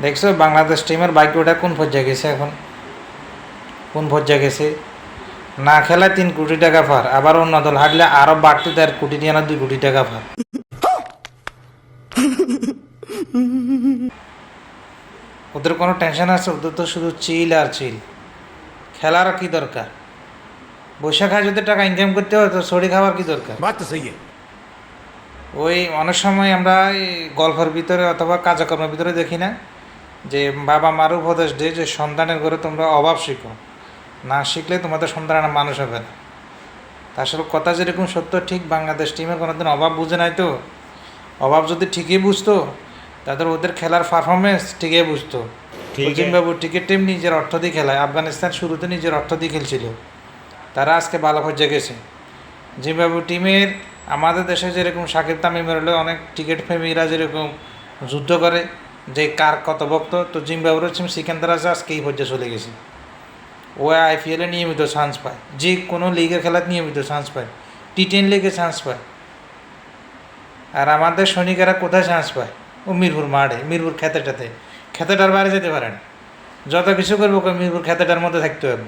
দেখছো বাংলাদেশ টিমের ভাগ্যটা কোন পর্যায়ে গেছে এখন, কোন পর্যায়ে গেছে। না খেলায় 3 কোটি টাকা পার, আবার অন্য দল হারলে আরো বাড়তি 1.5 কোটি দিয়ে না 2 কোটি টাকা পার। ওদের কোনো টেনশন আছে? ওদের তো শুধু চিল আর চিল। খেলার কি দরকার? বৈশাখ খায় যদি টাকা ইনকাম করতে হয় তো ছড়ি খাওয়ার কি দরকার? बात तो सही है। ওই অনেক সময় আমরা এই গল্পের ভিতরে অথবা কাজকর্মের ভিতরে দেখি না যে বাবা মার উপদেশ দেয় যে সন্তানের ঘরে তোমরা অভাব শিখো, না শিখলে তোমাদের সন্তান মানুষ হবে না। তা আসলে কথা যেরকম সত্য, ঠিক বাংলাদেশ টিমের কোনোদিন অভাব বুঝে নাই তো। অভাব যদি ঠিকই বুঝতো তাদের ওদের খেলার পারফরমেন্স ঠিকই বুঝতো। ঠিক আছে। জিম্বাবু ক্রিকেট টিম নিজের অর্থ দিয়ে খেলায়, আফগানিস্তান শুরুতে নিজের অর্থ দিয়ে খেলছিল, তারা আজকে ভালো পর্যায়ে গেছে। জিম্বাবু টিমের আমাদের দেশে যেরকম সাকিব তামিমের হলে অনেক টিকিট প্রেমীরা যেরকম যুদ্ধ করে যে কার কত ভক্ত, তো জিম্বাবুর টিম সিকান্দার আছে আজকে এই পর্যায়ে চলে গেছে। ও আইপিএলে নিয়মিত চান্স পায়, যে কোনো লিগের খেলায় নিয়মিত চান্স পায়, T10 লিগে চান্স পায়। আর আমাদের সৈনিকেরা কোথায় চান্স পায়? ও মিরপুর মাঠে, মিরপুর খেতেটাতে, খেতেটার বাইরে যেতে পারে না। যত কিছু করবো মিরপুর খেতেটার মধ্যে থাকতে হবে।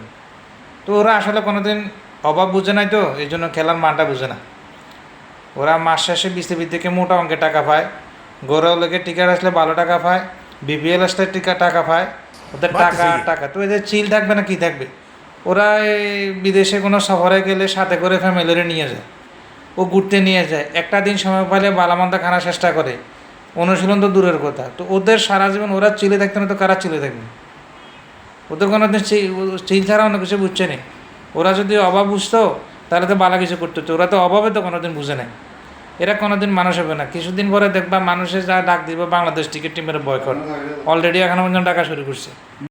তো ওরা আসলে কোনোদিন অভাব বুঝে নাই তো, এই জন্য খেলার মানটা বুঝে না। ওরা মাস শেষে বিসিবি থেকে মোটা অঙ্কের টাকা পায়, গৌরব লেগে টিকিট আসলে ভালো টাকা পায়, বিপিএল আসলে টাকা পায়। ওদের বাত তো টাকা সহি আর হ্যায়। টাকা, তো এদের চিল থাকবে না কি থাকবে? ওরা এই বিদেশে কোনো সফরে গেলে সাথে করে ফ্যামিলিরে নিয়ে যায়, ও ঘুরতে নিয়ে যায়, একটা দিন সময় পাইলে বালামন্দা খানার চেষ্টা করে, অনুশীলন তো দূরের কথা। তো ওদের সারা জীবন ওরা চিলে থাকতে না তো কারা চিলে থাকবে? ওদের কোনো দিন চিল ছাড়া অন্য কিছু বুঝছে না। ওরা যদি অভাব বুঝতো তাহলে তো বালা কিছু করতে হতো, ওরা তো অভাবে তো কোনোদিন বুঝে নেয়। এরা কোনোদিন মানুষ হবে না। কিছুদিন পরে দেখবা মানুষের যা ডাক দিব বাংলাদেশ ক্রিকেট টিমের বয়কট, অলরেডি এখনো পর্যন্ত ডাকা শুরু করছে।